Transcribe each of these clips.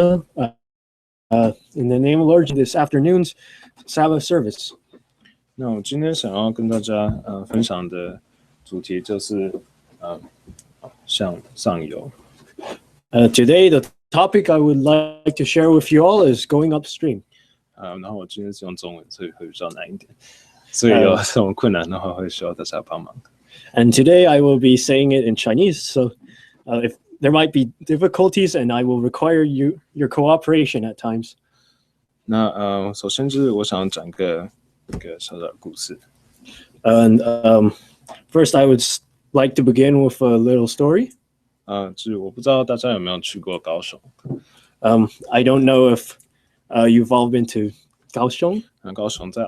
in the name of the Lord, this afternoon's Sabbath service. 那我今天想要跟大家分享的主题就是向上游。Today, the topic I would like to share with you all is going upstream. 然后我今天是用中文，所以会比较难一点，所以有什么困难的话，会需要大家帮忙。And today I will be saying it in Chinese, so if there might be difficulties, and I will require your cooperation at times. 那首先就是我想讲一个小小的故事。And first, I would like to begin with a little story. 就是我不知道大家有没有去过高雄。I don't know if you've all been to Kaohsiung. 高雄在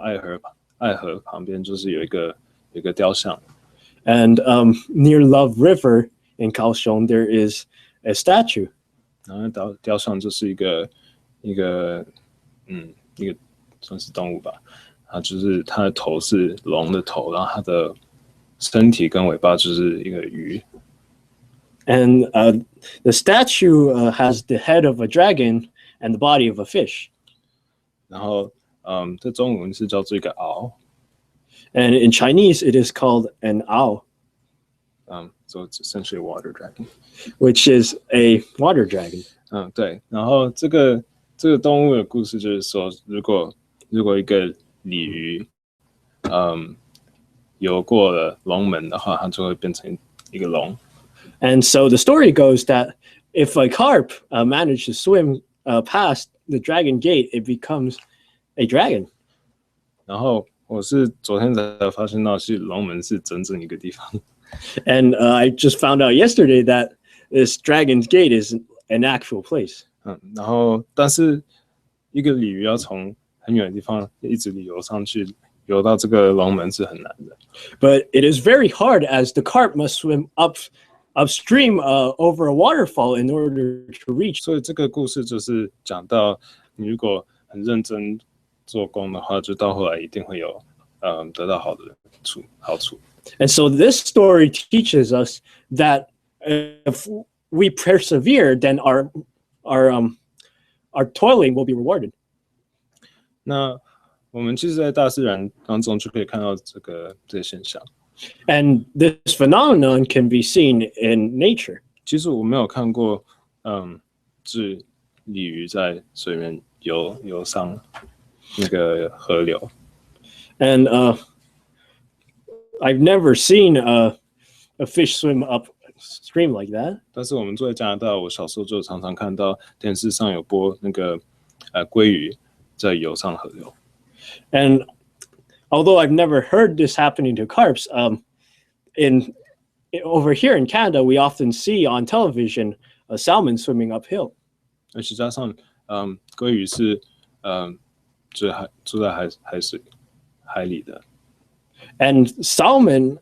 爱河旁边就是有一个雕像。And near Love River in Kaohsiung, there is a statue. 然后雕像就是一个算是动物吧，它就是它的头是龙的头，然后它的身体跟尾巴就是一个鱼。And the statue has the head of a dragon and the body of a fish. 然后在中文是叫做一个鳌。And in Chinese, it is called an ao. So it's essentially a water dragon. Which is a water dragon. 对。然后这个动物的故事就是说，如果一个鲤鱼，游过了龙门的话，它就会变成一个龙。And so the story goes that if a carp managed to swim past the dragon gate, it becomes a dragon. 然后我是昨天才发现到，是龙门是整整一个地方。And I just found out yesterday that this dragon's gate is an actual place. 然后但是一个鲤鱼要从很远的地方一直游上去，游到这个龙门是很难的。But it is very hard, as the carp must swim upstream over a waterfall in order to reach. 所以这个故事就是讲到，你如果很认真做工的话，就到后来一定会有得到好处。And so this story teaches us that if we persevere, then our toiling will be rewarded. 那我们其实，在大自然当中就可以看到这个现象。And this phenomenon can be seen in nature. 其实我没有看过，是鲤鱼在水面游上那个河流。And I've never seen a fish swim upstream like that. 但是我们住在加拿大，我小时候就常常看到电视上有播那个鲑鱼在游上河流。And although I've never heard this happening to carps, over here in Canada, we often see on television a salmon swimming uphill. 而且加上鲑鱼是住在海里的。And salmon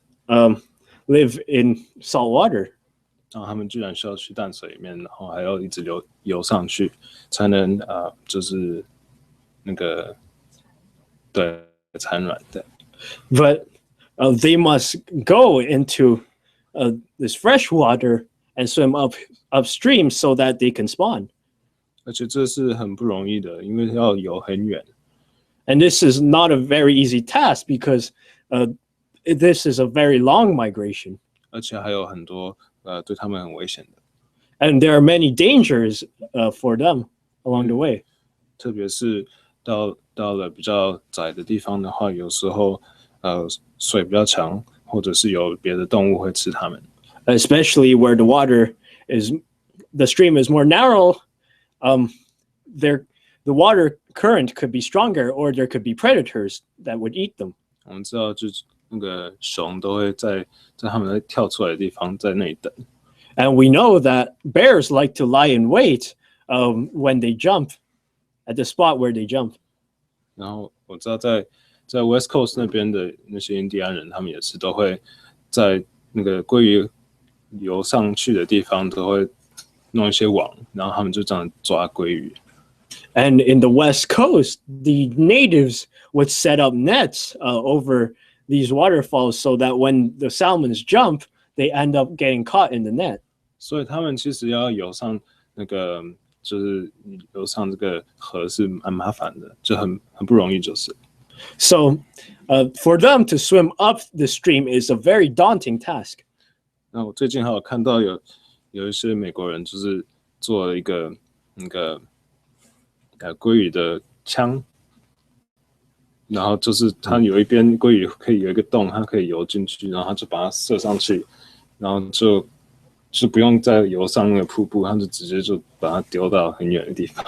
live in salt water. 然后他们居然需要去淡水里面，然后还要一直游上去，才能就是那个对产卵的。But they must go into this fresh water and swim upstream so that they can spawn. 而且这是很不容易的，因为要游很远。And this is not a very easy task because this is a very long migration. 而且还有很多对他们很危险的。And there are many dangers for them along the way. 特别是到了比较窄的地方的话，有时候水比较强，或者是有别的动物会吃它们。Especially where the stream is more narrow, the water current could be stronger, or there could be predators that would eat them. 我们知道，就是那个熊都会在他们跳出来的地方在那里等。And we know that bears like to lie in wait when they jump at the spot where they jump. 然后我知道在 West Coast 那边的那些印第安人，他们也是都会在那个鲑鱼游上去的地方都会弄一些网，然后他们就这样抓鲑鱼。And in the West Coast, the natives would set up nets over these waterfalls so that when the salmons jump, they end up getting caught in the net. 所以他们其实要游上那个就是游上这个河是蛮麻烦的，就很不容易，就是。So, for them to swim up the stream is a very daunting task. 那我最近还有看到有一些美国人就是做了一个那个鲑鱼的枪，然后就是它有一边鲑鱼可以有一个洞，它可以游进去，然后他就把它射上去，然后就不用再游上那个瀑布，他就直接就把它丢到很远的地方。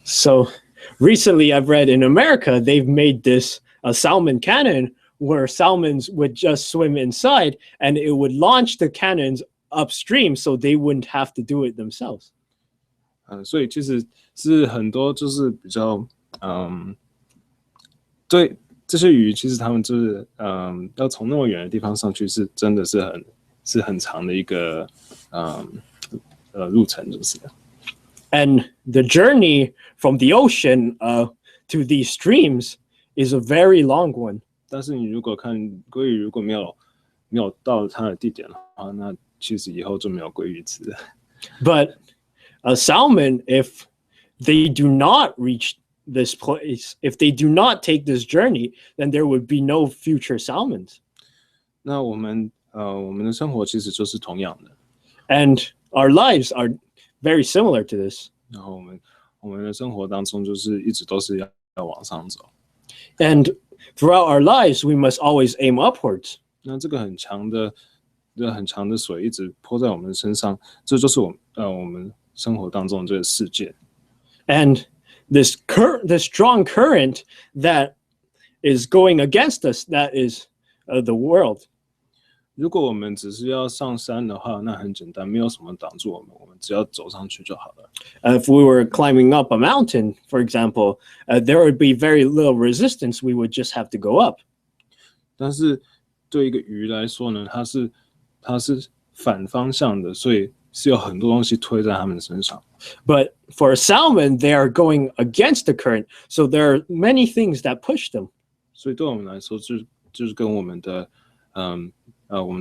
So recently I've read in America they've made this a salmon cannon where salmons would just swim inside and it would launch the cannons upstream so they wouldn't have to do it themselves. 所以其实是很多就是比较对这些鱼，其实他们就是要从那么远的地方上去，是真的是很长的一个路程，就是。And the journey from the ocean to these streams is a very long one. 但是你如果看鲑鱼，如果没有到它的地点的话，那其实以后就没有鲑鱼吃了。But a salmon, if they do not reach this place, if they do not take this journey, then there would be no future salmons. 那我们的生活其实就是同样的。And our lives are very similar to this. 然后我们的生活当中就是一直都是要往上走。And throughout our lives, we must always aim upwards. 那这个很强的水一直泼在我们身上，这就是我们生活当中的这个世界。And this strong current that is going against us, that is the world. 如果我们只是要上山的话，那很简单，没有什么挡住我们，我们只要走上去就好了。If we were climbing up a mountain, for example, there would be very little resistance. We would just have to go up. 但是对一个鱼来说呢，它是反方向的，所以是有很多东西推在它们身上。But for a salmon, they are going against the current, so there are many things that push them. 所以对我们来说，就是跟我们的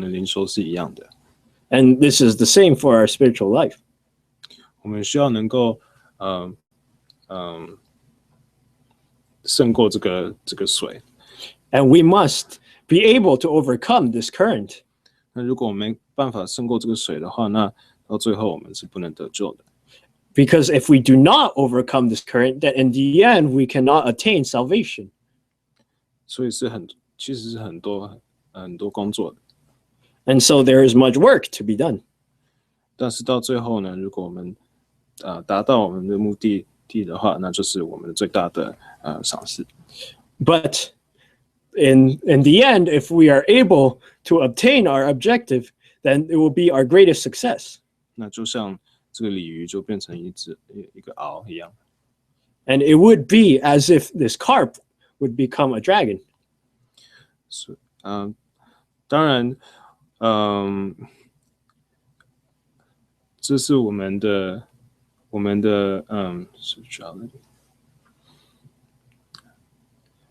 灵修是一样的。And this is the same for our spiritual life. 我们需要能够胜过这个水。And we must be able to overcome this current. 那如果我们没办法胜过这个水的话，那到最后我们是不能得救的。Because if we do not overcome this current, then in the end we cannot attain salvation. 所以其实是很多工作的。And so there is much work to be done. 但是到最后呢，如果我们达到我们的目的地的话，那就是我们最大的赏识。But in the end, if we are able to obtain our objective, then it will be our greatest success. 那就像这个鲤鱼就变成一个鳌一样。And it would be as if this carp would become a dragon. 当然，这是我们的spirituality，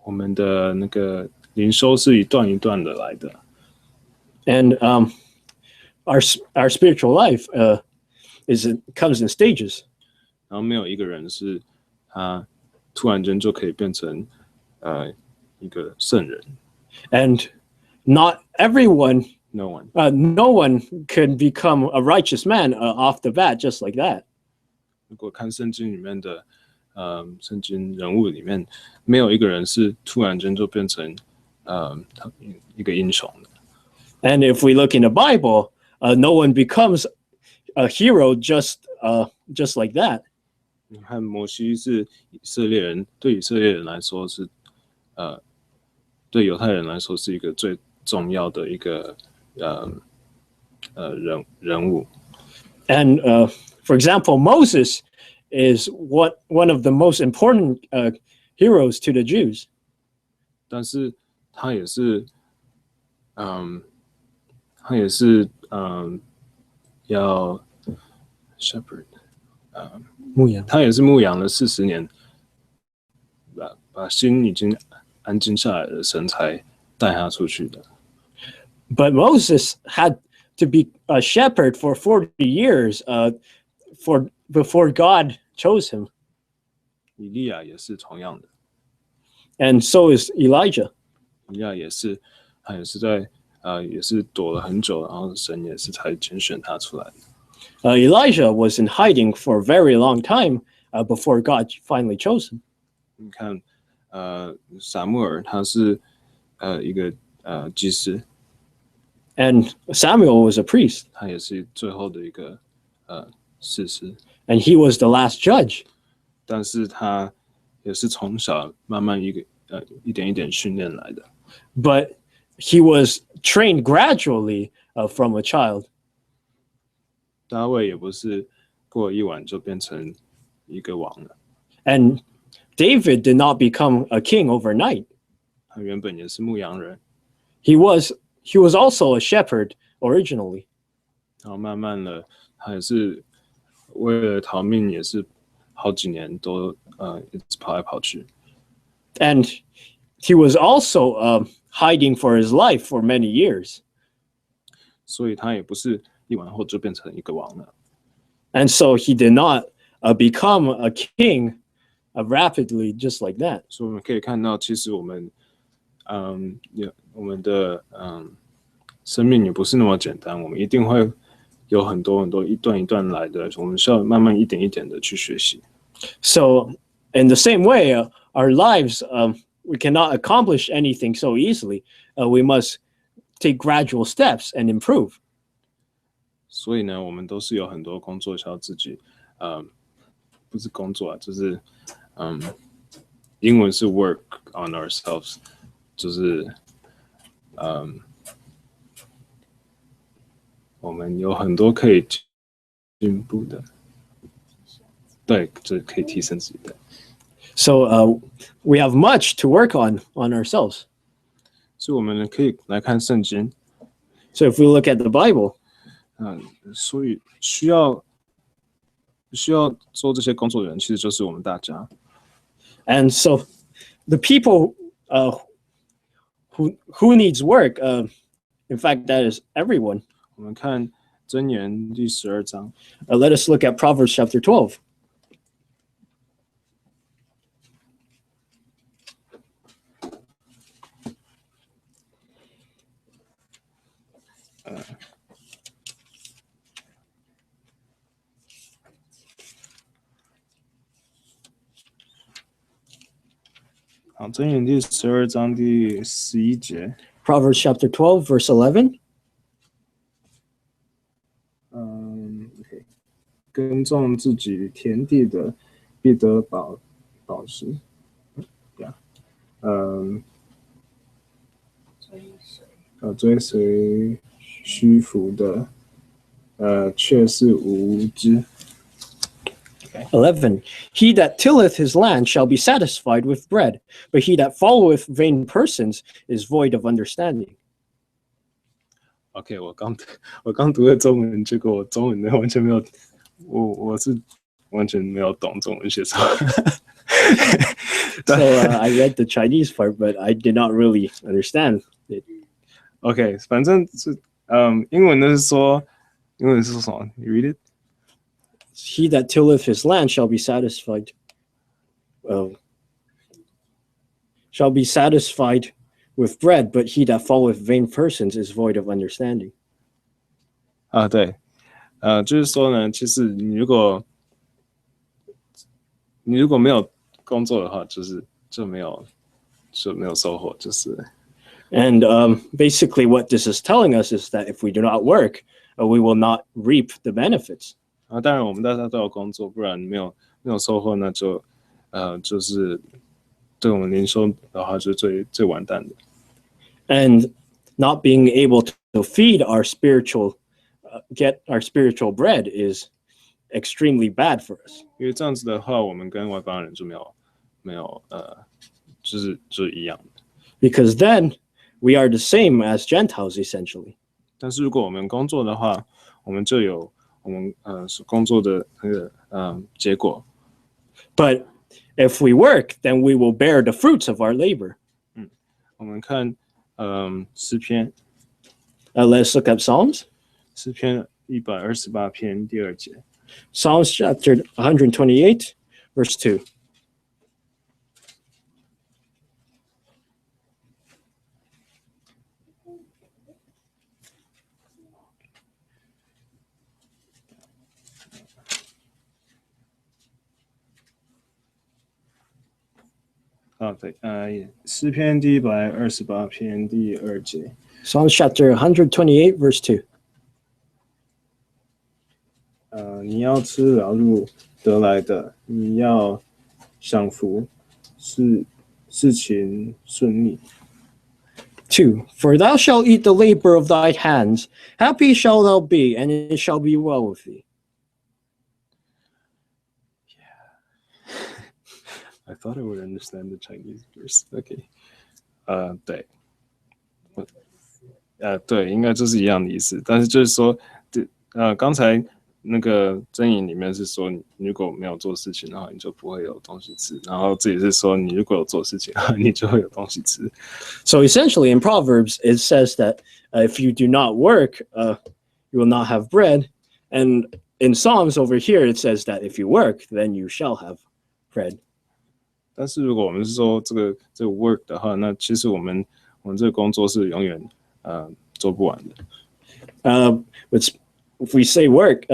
我们的那个灵修是一段一段的来的。And our spiritual life comes in stages. 然后没有一个人是他突然间就可以变成一个圣人。And not everyone, no one, no one can become a righteous man off the bat just like that. 如果看圣经里面的圣经人物里面，没有一个人是突然间就变成一个英雄的。And if we look in the Bible, no one becomes a hero just like that. 你看摩西是以色列人，对以色列人来说是对犹太人来说是一个最重要的一个人物。And for example, Moses is one of the most important heroes to the Jews. 但是他也是要 shepherd， 牧羊。他也是牧羊了40年，把心已经安静下来的神才带他出去的。But Moses had to be a shepherd for 40 years for before God chose him. 以利亚也是同样的， And so is Elijah. 以利亚也是，他也是在也是躲了很久，然后神也是才拣选他出来的。Elijah was in hiding for a very long time before God finally chose him. 你看，撒母耳他是一个祭司， And Samuel was a priest. 他也是最后的一个士师， And he was the last judge. 但是他也是从小慢慢一点一点训练来的。 But he was trained gradually from a child. 大卫也不是过一晚就变成一个王了， And David did not become a king overnight. 他原本也是牧羊人， He was also a shepherd originally. 然后慢慢的他也是为了逃命，也是好几年都一直跑来跑去。 And he was also hiding for his life for many years. 所以他也不是一晚后就变成一个王了。 And so he did not become a king rapidly just like that. 所以我们可以看到，其实我们的生命也不是那么简单，我们一定会有很多很多一段一段来的，我们需要慢慢一点一点的去学习。 So in the same way, our lives, we cannot accomplish anything so easily. We must take gradual steps and improve. 所以呢，我们都是有很多工作需要自己，不是工作啊，就是英文是 work on ourselves， 就是我们有很多可以进步的，对，这可以提升自己的。 So we have much to work on ourselves. 所以我们可以来看圣经， So if we look at the Bible, 所以需要做这些工作的人，其实就是我们大家。 and so the people who needs work, in fact, that is everyone. 我们看箴言第12章， Let us look at Proverbs chapter 12. 好，箴言第12章第11节。 Proverbs chapter 12, verse 11. OK， 耕种自己田地的，必得饱食。追随虚浮的，却是无知。 11. He that tilleth his land shall be satisfied with bread, but he that followeth vain persons is void of understanding. OK， 我刚读的中文，结果我中文的完全没有，我是完全没有懂中文写什么。So I read the Chinese part, but I did not really understand it. OK， 反正是英文的是说什么 ？You read it？ He that tilleth his land shall be satisfied. Shall be satisfied with bread, but he that followeth vain persons is void of understanding. 对，就是说呢，其实你如果没有工作的话，就没有收获，就是。 And basically, what this is telling us is that if we do not work, we will not reap the benefits. 当然我们大家都有工作，不然没有收获，那就是对我们灵修的话，就是最完蛋的。 And not being able to feed our spiritual, get our spiritual bread is extremely bad for us. 因为这样子的话，我们跟外邦人就没有就是一样的。 Because then we are the same as Gentiles, essentially. 但是如果我们工作的话，我们就有我们工作的那个结果。 But if we work, then we will bear the fruits of our labor. 我们看诗篇， Let's look at Psalms. 诗篇128篇第2节。Psalms chapter 128, verse 2.对，诗篇第128篇第2节。Psalms chapter 128, verse 2. 你要吃劳碌得来的，你要享福，事情顺利。2. For thou shalt eat the labor of thy hands, happy shalt thou be, and it shall be well with thee. I thought I would understand the Chinese verse. Okay. 对，对，应该就是一样的意思。但是就是说，刚才那个箴言里面是说，你如果没有做事情的话，你就不会有东西吃。然后这里是说，你如果有做事情的话，你就会有东西吃。So essentially, in Proverbs, it says that if you do not work, you will not have bread. And in Psalms over here, it says that if you work, then you shall have bread. 但是如果我们是说这个 work 的话，那其实我们这个工作是永远做不完的。If we say work,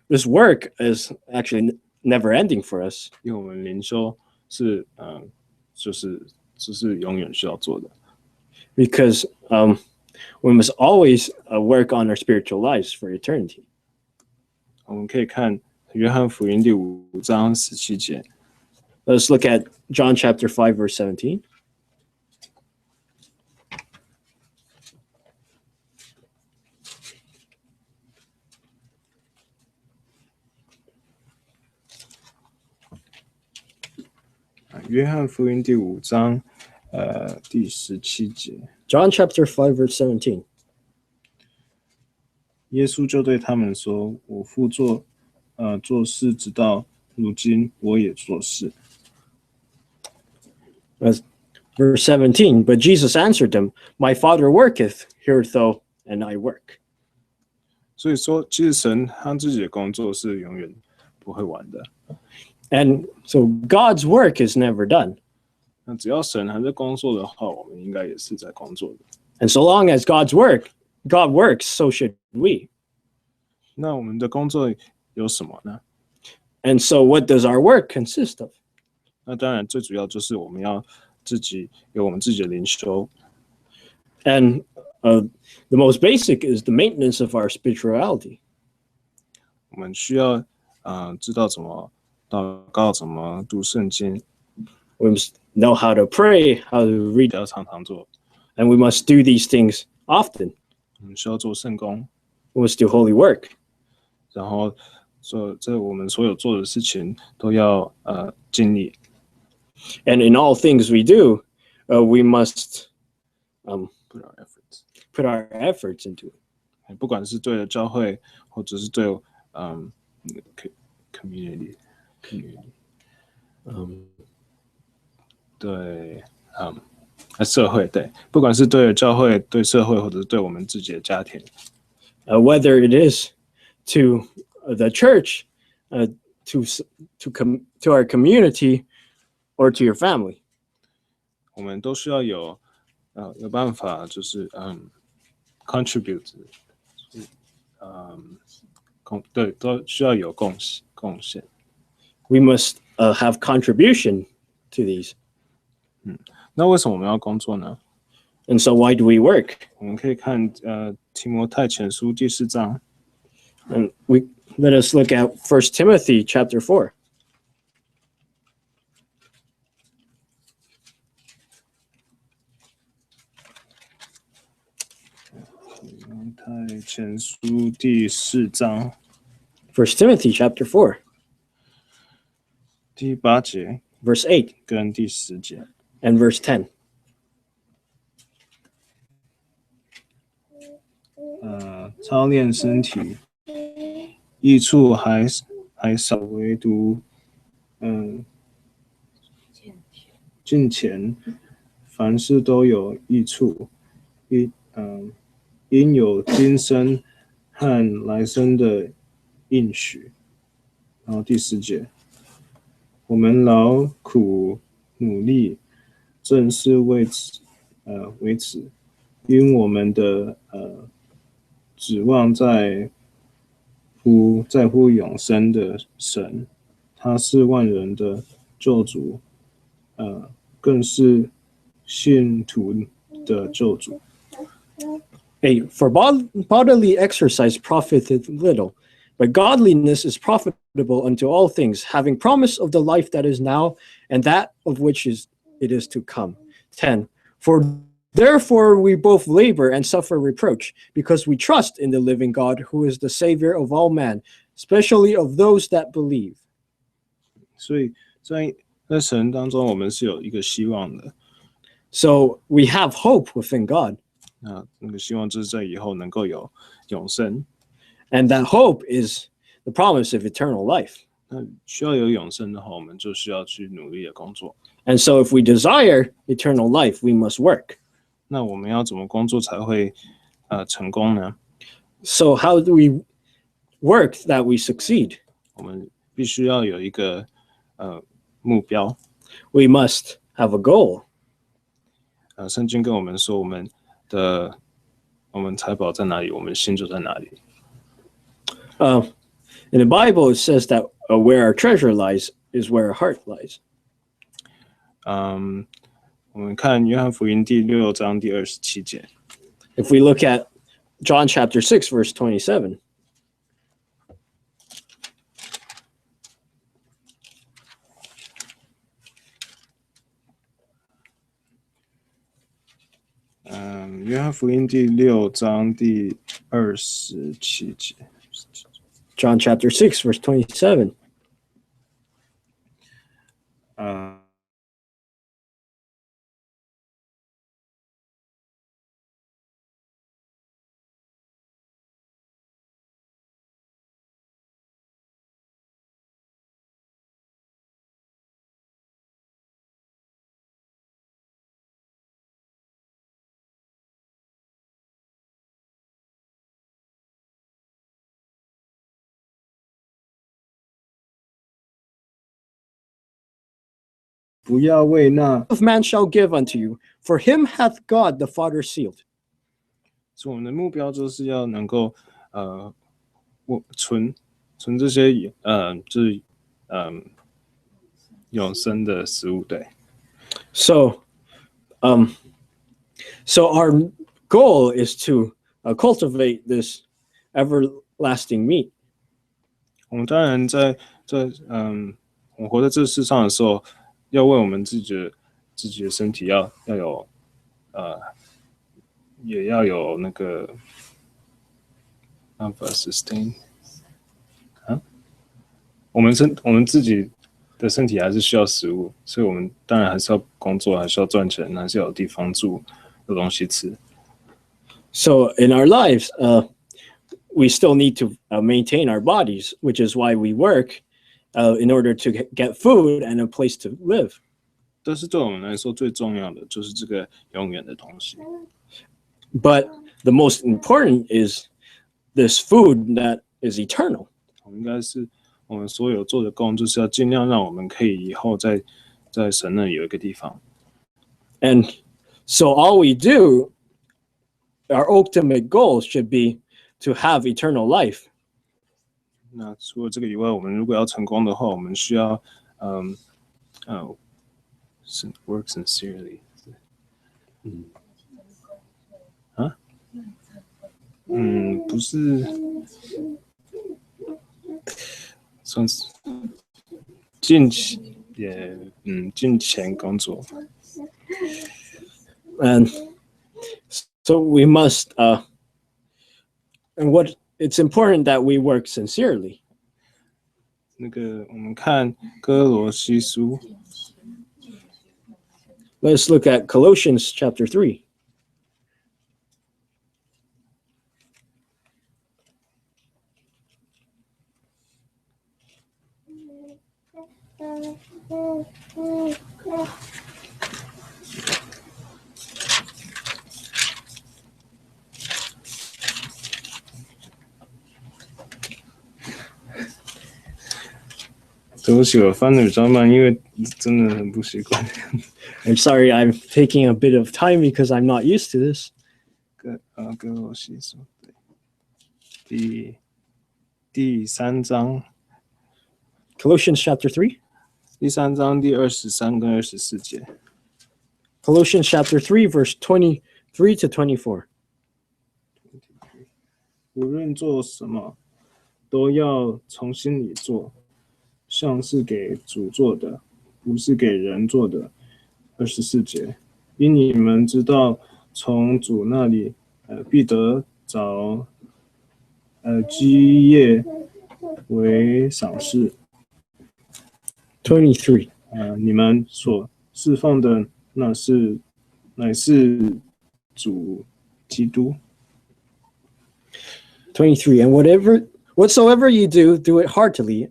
this work is actually never ending for us. 因为我们灵修是就是永远需要做的。Because we must always work on our spiritual lives for eternity. 我们可以看约翰福音第5章17节。Let's look at John chapter 5, verse 17. John 约翰福音第5章第17节。John chapter 5, verse 17. 耶稣就对他们说：“我父做事，直到如今，我也做事。” Verse 17, but Jesus answered them, My Father worketh hitherto, and I work. 所以说，其实神他自己的工作是永远不会完的。And so God's work is never done. 那只要神还在工作的话，我们应该也是在工作的。And so long as God works, so should we. 那我们的工作有什么呢？ And so what does our work consist of? 那当然，最主要就是我们要有我们自己的灵修。And the most basic is the maintenance of our spirituality. 我们需要知道怎么祷告，怎么读圣经。We must know how to pray, how to read, 要常常做。and we must do these things often. 我们需要做圣工。We must do holy work. 然后这我们所有做的事情都要尽力。And in all things we do, we must put our efforts into it. 不管是对了教会，或者是对community， 对社会，对，不管是对了教会、对社会，或者是对我们自己的家庭。Whether it is to the church, to our community, or to your family. 我们都需要有办法，就是contribute， 对，都需要有贡献。We must have contribution to these. 那为什么我们要工作呢？ And so why do we work? 我们可以看提摩太前书第4章。And let us look at 1 Timothy chapter 4. 提摩太前书第4章。1 Timothy chapter 4. 第8节 Verse 8跟第10节。And verse 10. 操练身体，益处还少，唯独敬虔，凡事都有益处，因有今生和来生的应许。然后第4节，我们劳苦努力，正是为此，因我们的指望在乎永生的神，他是万人的救主，更是信徒的救主。For bodily exercise profiteth little, but godliness is profitable unto all things, having promise of the life that is now, and that of which it is to come. 10. For therefore we both labor and suffer reproach, because we trust in the living God, who is the Savior of all men, especially of those that believe. 所以在神当中，我们是有一个希望的。So we have hope within God. 那个希望就是在以后能够有永生。And that hope is the promise of eternal life. 那需要有永生的话，我们就需要去努力的工作。And so if we desire eternal life, we must work. 那我们要怎么工作才会成功呢？ So how do we work that we succeed? 我们必须要有一个目标。We must have a goal. 圣经跟我们说，我们财宝在哪里，我们心就在哪里。In the Bible, it says that where our treasure lies is where our heart lies. 我们看约翰福音第6章第27节。If we look at John chapter 6, verse 27. 约翰福音第6章第27节。John chapter 6, verse 27. 不要为那 Of man shall give unto you, for him hath God the Father sealed. 所以我们的目标就是要能够存这些就是永生的食物，对。So our goal is to cultivate this everlasting meat. 我们当然在我们活在这世上的时候，要为我们自己的身体要有也要有那个sustain 我们自己的身体还是需要食物，所以我们当然还是要工作，还是要赚钱，还是要有地方住，有东西吃。So in our lives, we still need to maintain our bodies, which is why we work in order to get food and a place to live. 但是对我们来说，最重要的就是这个永远的东西。But the most important is this food that is eternal. 应该是我们所有做的工，就是要尽量让我们可以以后在神那里有一个地方。And so all we do, our ultimate goal should be to have eternal life. 那除了这个以外，我们如果要成功的话，我们需要work sincerely。不是，算是尽钱工作。And so we must, and what it's important that we work sincerely. 那个我们看哥罗西书。Let's look at Colossians chapter 3. 对不起，我翻的比较慢，因为真的很不习惯。I'm sorry, I'm taking a bit of time because I'm not used to this. 哥罗西书第3章， Colossians chapter 3. 第3章第23跟24节。Colossians chapter 3, verse 23 to 24. 无论做什么，都要从心里做，像是给主做的，不是给人做的。24节，因你们知道，从主那里，必得着基业为赏赐。23. 你们所侍奉的乃是主基督。23. And whatsoever you do, do it heartily,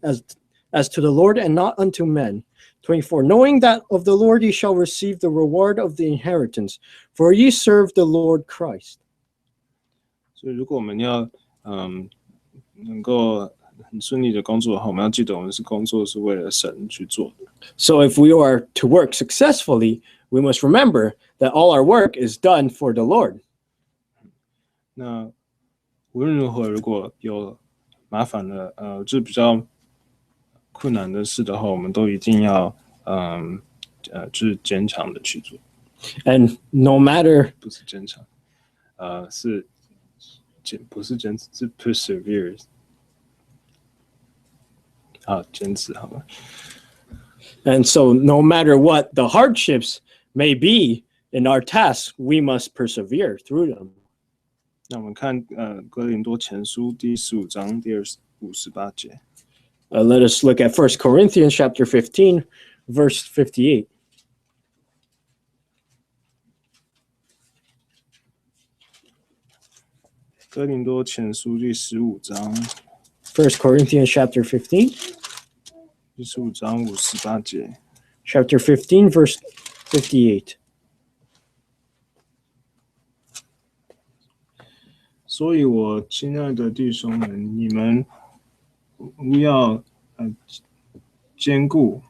as to the Lord and not unto men. 24. Knowing that of the Lord ye shall receive the reward of the inheritance, for ye serve the Lord Christ. 所以，如果我们要能够很顺利的工作的话，我们要记得我们工作是为了神去做的。So if we are to work successfully, we must remember that all our work is done for the Lord. 那无论如何，如果有麻烦的就是比较困难的事的话，我们都一定要就是坚强的去做。And no matter 不是坚强，不是坚持，是 persevere。好，坚持好吗？ And so no matter what the hardships may be in our tasks, we must persevere through them. 那我们看哥林多前书第15章第58节。Let us look at 1 Corinthians chapter 15, verse 58. 哥林多前书第15章。1 Corinthians chapter 15. 第15章58节。Chapter 15, verse 58. 所以我亲爱的弟兄们，你们务要坚固，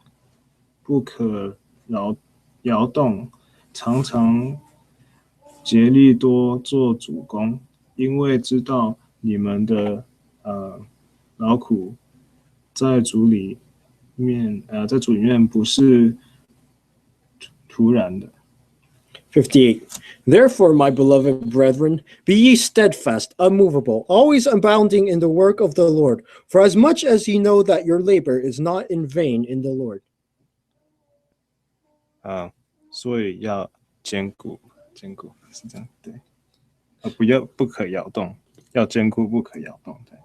不可摇动，常常竭力多做主工，因为知道你们的劳苦在主里面不是突然的。58. Therefore, my beloved brethren, be ye steadfast, unmovable, always abounding in the work of the Lord, for as much as ye know that your labor is not in vain in the Lord. 所以要坚固是这样，对。不可摇动，要坚固，不可摇动，对。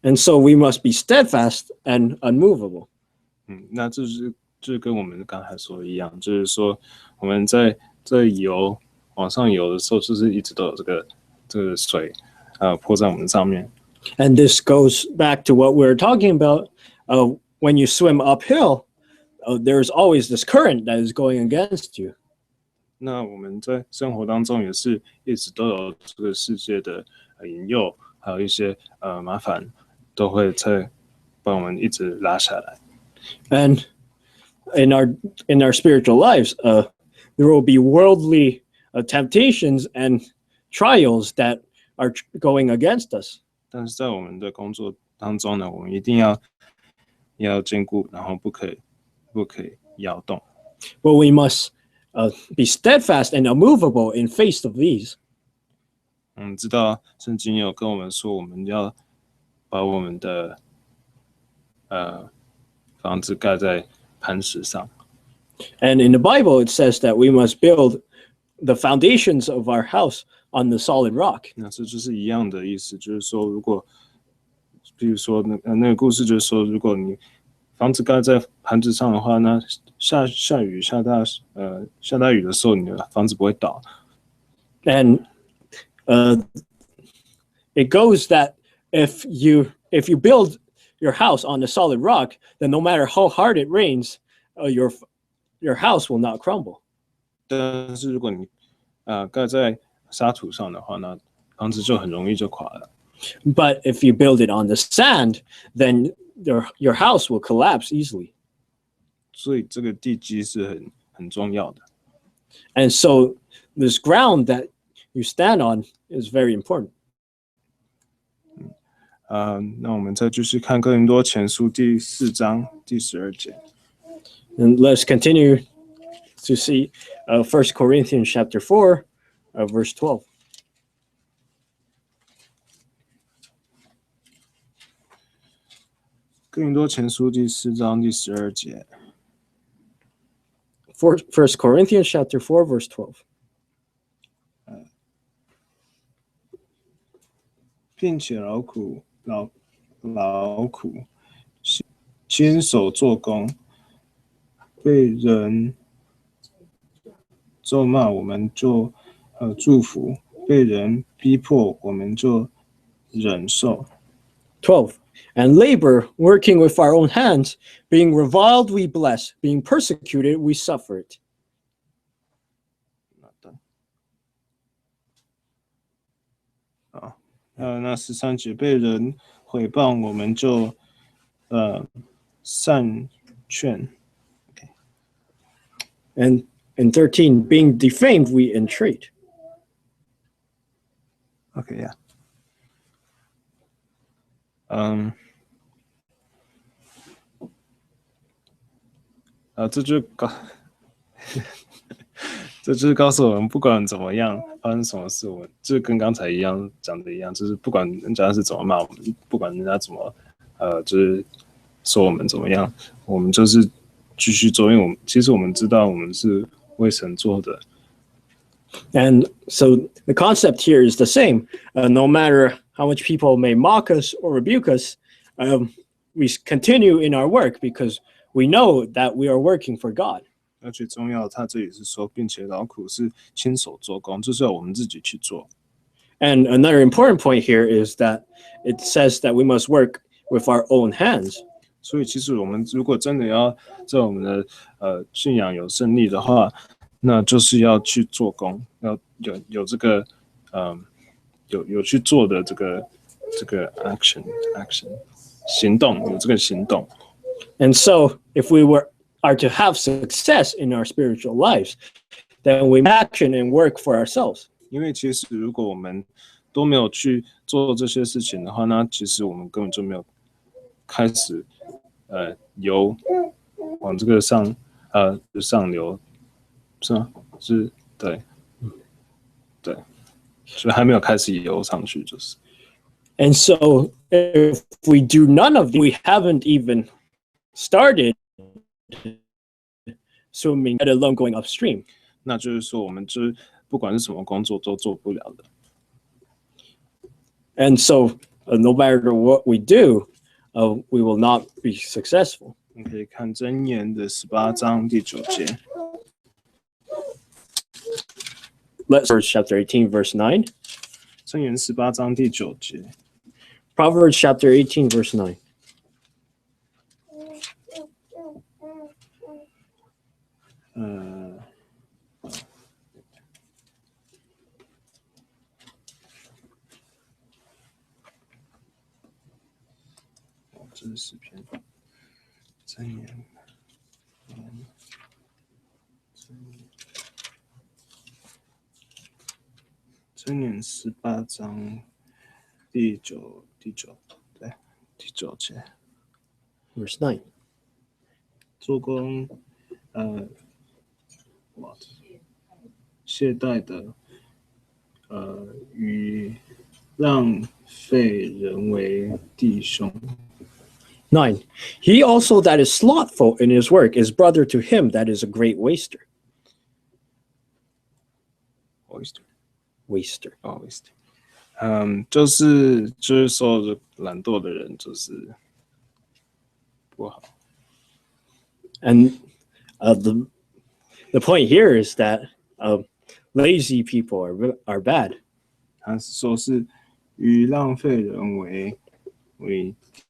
And so we must be steadfast and unmovable. 那这跟我们刚才说的一样，就是说我们在往上游的时候，就是一直都有这个水泼在我们上面。And this goes back to what we were talking about. When you swim uphill, there's always this current that is going against you. 那我们在生活当中也是一直都有这个世界的引诱，还有一些麻烦，都会在把我们一直拉下来。And in our spiritual lives, there will be worldly temptations and trials that are going against us. 但是在我们的工作当中呢，我们一定要坚固，然后不可以摇动。But we must be steadfast and unmovable in face of these. 知道圣经有跟我们说，我们要把我们的房子盖在磐石上。And in the Bible, it says that we must build the foundations of our house on the solid rock. 那这就是一样的意思，就是说，如果比如说那个故事就是说，如果你房子盖在磐石上的话，那下大雨的时候，你的房子不会倒。And it goes that if you build your house on the solid rock, then no matter how hard it rains, your house will not crumble. 但是如果你盖在沙土上的话，那房子就很容易就垮了。But if you build it on the sand, then your house will collapse easily. 所以这个地基是很重要的。And so this ground that you stand on is very important. 那我们再继续看哥林多前书第4章第12节。And let's continue to see 1 Corinthians chapter 4, verse 12. 哥林多前书第4章第12节。1 Corinthians chapter 4, verse 12. 并且劳苦，亲手做工，被人咒骂，我们就祝福；被人逼迫，我们就忍受。12. And labor, working with our own hands, being reviled, we bless, being persecuted, we suffer it. 那13节被人毁谤，我们就善劝。And 13, being defamed, we entreat. Okay, yeah. 这就是告诉我们，不管怎么样，发生什么事，我们就跟刚才一样讲的一样，就是不管人家是怎么骂我们，不管人家怎么就是说我们怎么样，我们就是继续做，因为其实我们知道我们是为神做的。And so the concept here is the same. No matter how much people may mock us or rebuke us, we continue in our work because we know that we are working for God. 而最重要，他这里是说，并且劳苦是亲手做工，就是要我们自己去做。And another important point here is that it says that we must work with our own hands. 所以其实我们如果真的要在我们的信仰有胜利的话，那就是要去做工，要有这个有去做的这个 action 行动，有这个行动。And so if we are to have success in our spiritual lives, then we action and work for ourselves. 因为其实如果我们都没有去做这些事情的话，那其实我们根本就没有开始往这个上流，是吗？是，对，所以还没有开始游上去，就是。And so if we do none of these, we haven't even started swimming, let alone going upstream. 那就是说，我们就是不管是什么工作都做不了的。And so no matter what we do, we will not be successful. 你可以看箴言的18章第9节。Let's Proverbs chapter 18, verse 9. 箴言18章第9节。Proverbs chapter 18, verse 9. 这是诗篇，箴言18章第9节。Verse 9. 做工，懈怠的，与浪费人为弟兄。9. He also that is slothful in his work is brother to him that is a great waster. Waster. 就是说懒惰的人就是不好。And the point here is that lazy people are bad. 他说是与浪费人为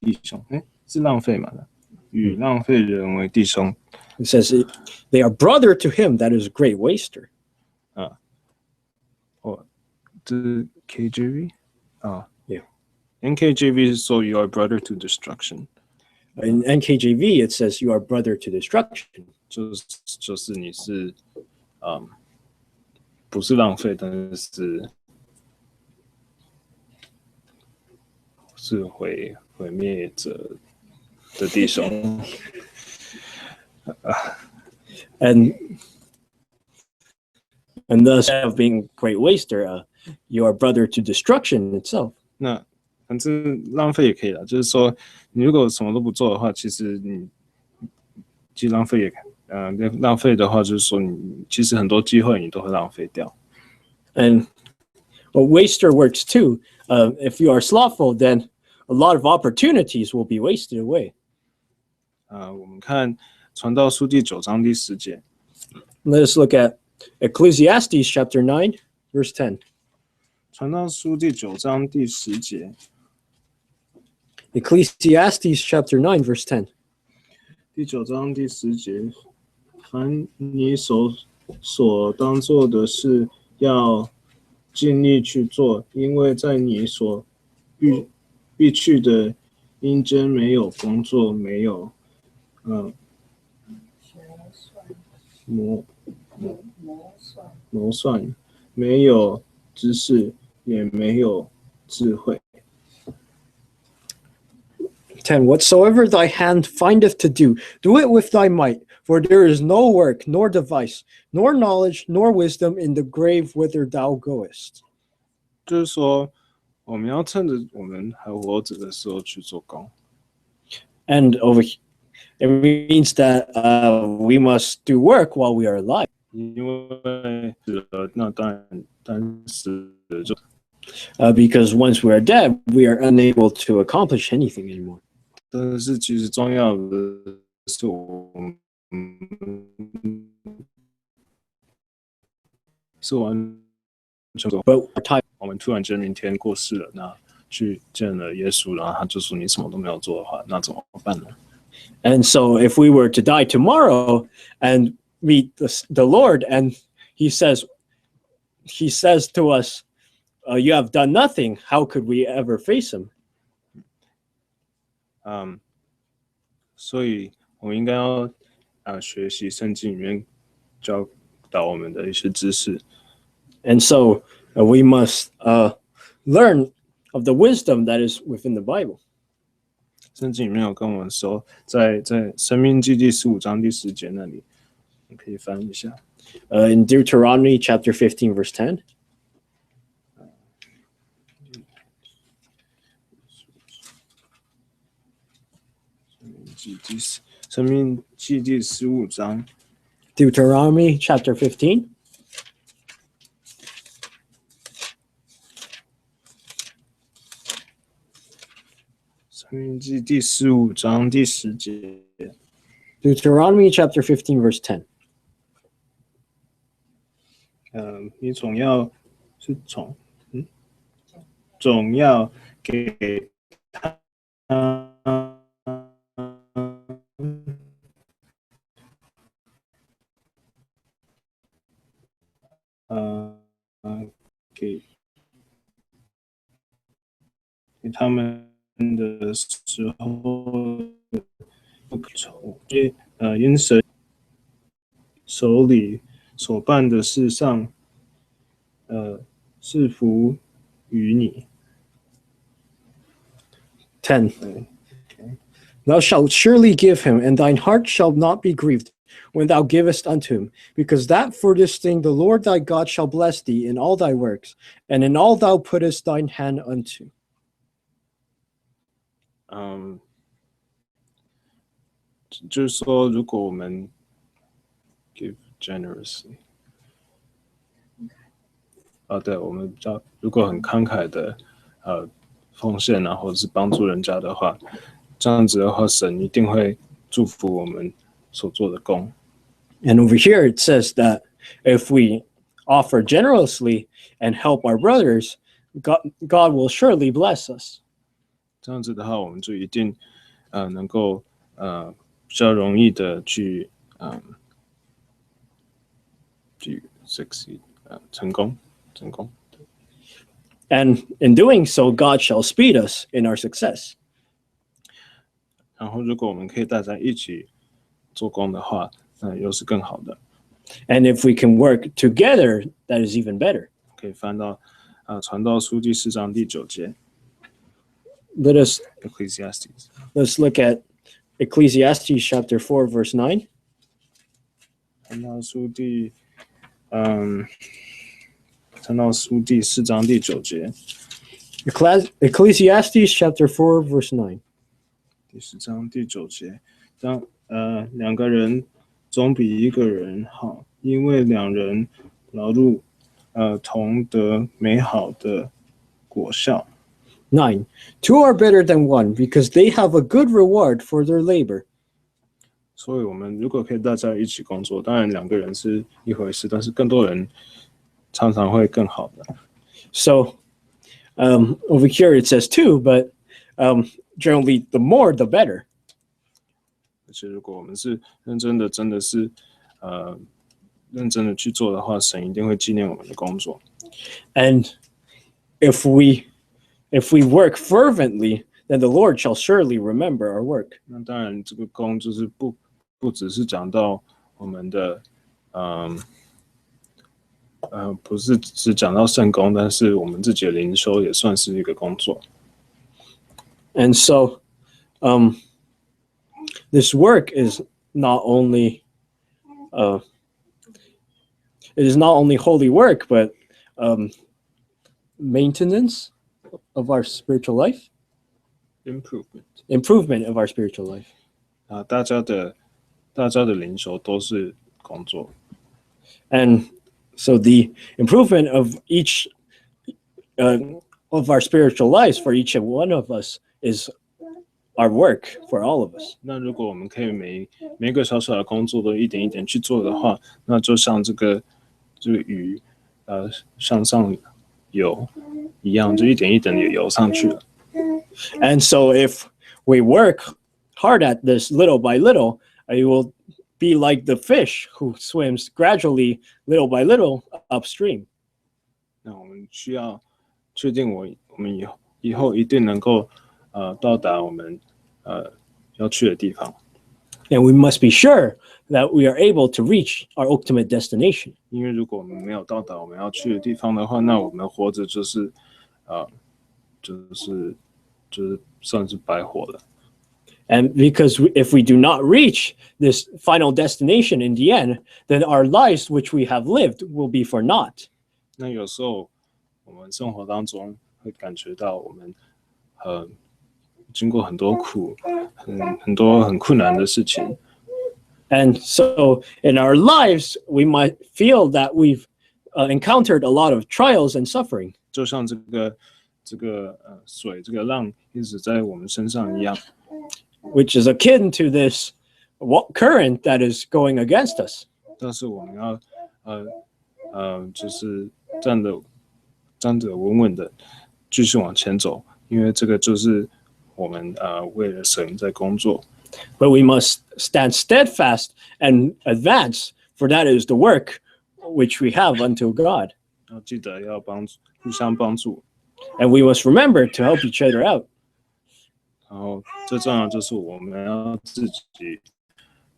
弟兄，是浪费嘛？与浪费人为弟兄。It says they are brother to him that is a great waster. 这是 KJV 啊 ，Yeah. NKJV 是说 you are brother to destruction. In NKJV, it says you are brother to destruction. 就是你是不是浪费，但是是毁灭者的弟兄。And thus of being a great waster, you are brother to destruction itself. 那反正浪费也可以啦，就是说你如果什么都不做的话，其实浪费也浪费的话，就是说你其实很多机会你都会浪费掉。And a waster works too. If you are slothful, then a lot of opportunities will be wasted away. 我们看传道书第9章第10节。Let us look at Ecclesiastes chapter 9, verse 10. 传道书第9章第10节。Ecclesiastes chapter 9, verse 10. 第9章第10节，凡你所当做的事，要尽力去做，因为在你所必去的阴间没有工作，没有谋算，没有知识，也没有智慧。10. Whatsoever thy hand findeth to do, do it with thy might, for there is no work, nor device, nor knowledge, nor wisdom in the grave whither thou goest. 就是说，我们要趁着我们还活着的时候去做工。And over here, it means that we must do work while we are alive. 因为那当然死了就。Because once we are dead, we are unable to accomplish anything anymore. 但是其实重要的是我们我们突然间明天过世了，那去见了耶稣，然后他就说你什么都没有做的话，那怎么办呢？ And so if we were to die tomorrow and meet the Lord, and he says to us, you have done nothing, how could we ever face him? 所以我们应该要学习圣经里面教导我们的一些知识。And so we must learn of the wisdom that is within the Bible. 圣经里面有跟我们说，在申命记第15章第10节那里，你可以翻一下。In Deuteronomy chapter 15, verse 10. 申命记第15章。Deuteronomy chapter 15. 申命记第15章第10节。Deuteronomy chapter 15, verse 10. 你总要给他给他们的时候，因神手里所办的事上，赐福于你。10. Thou shalt surely give him, and thine heart shall not be grieved when thou givest unto him, because that for this thing the Lord thy God shall bless thee in all thy works, and in all thou puttest thine hand unto. 就是说，如果我们 give generously， 对，我们如果很慷慨的奉献啊，或者是帮助人家的话，这样子的话，神一定会祝福我们所做的工。And over here it says that if we offer generously and help our brothers, God will surely bless us. 这样子的话，我们就一定能够比较容易的去succeed 成功。And in doing so, God shall speed us in our success. 然后如果我们可以大家一起做工的话，那又是更好的。And if we can work together, that is even better. 可以翻到传道书第4章第9节 Let us Ecclesiastes。 let's look at Ecclesiastes chapter 4, verse 9. 传道书第4章第9节。Ecclesiastes chapter 4, verse 9. 第4章第9节，当2个人总比1个人好，因为2人劳碌同得美好的果效。 9. Two are better than one, because they have a good reward for their labor. 所以我们如果可以大家一起工作，当然2个人是一回事，但是更多人常常会更好的。 So over here it says two, but generally the more the better. 而且如果我们是认真的，真的是认真的去做的话，神一定会纪念我们的工作。 And if we work fervently, then the Lord shall surely remember our work. 那当然，这个工就是不只是讲到我们的不是只讲到圣工，但是我们自己的灵修也算是一个工作。 And so this work is not only it is not only holy work, but maintenance of our spiritual life, improvement of our spiritual life. 大家的灵修都是工作。 And so the improvement of each of our spiritual lives for each one of us is our work for all of us. 那如果我们可以每个小小的工作都一点一点去做的话，那就像这个鱼向上游一样，就一点一点的游上去了。 And so if we work hard at this little by little, it will be like the fish who swims gradually, little by little, upstream. 那我们需要确定我们以后一定能够到达我们要去的地方。 And we must be sure that we are able to reach our ultimate destination. 因为如果我们没有到达我们要去的地方的话，那我们活着就是算是白活了。 And because if we do not reach this final destination in the end, then our lives which we have lived will be for naught. 那有时候我们生活当中会感觉到我们经过很多苦，很多很困难的事情。 And so in our lives, we might feel that we've encountered a lot of trials and suffering. 就像这个水，这个浪一直在我们身上一样。 Which is akin to this current that is going against us. 但是我们要就是站得稳稳的继续往前走，因为这个就是我们为了神在工作。 But we must stand steadfast and advance, for that is the work which we have unto God. 要记得要互相帮助。 And we must remember to help each other out. 然后最重要就是我们要自己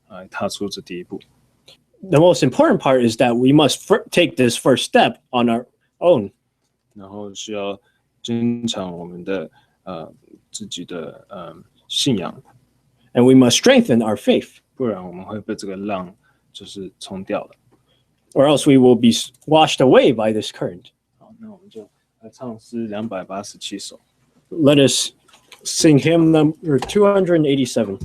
来踏出这第一步。 The most important part is that we must take this first step on our own. 然后需要坚强我们的自己的信仰。 And we must strengthen our faith. 不然我们会被这个浪就是冲掉了。 Or else we will be washed away by this current. 好，那我们就来唱诗287首。 Let us sing hymn number 287.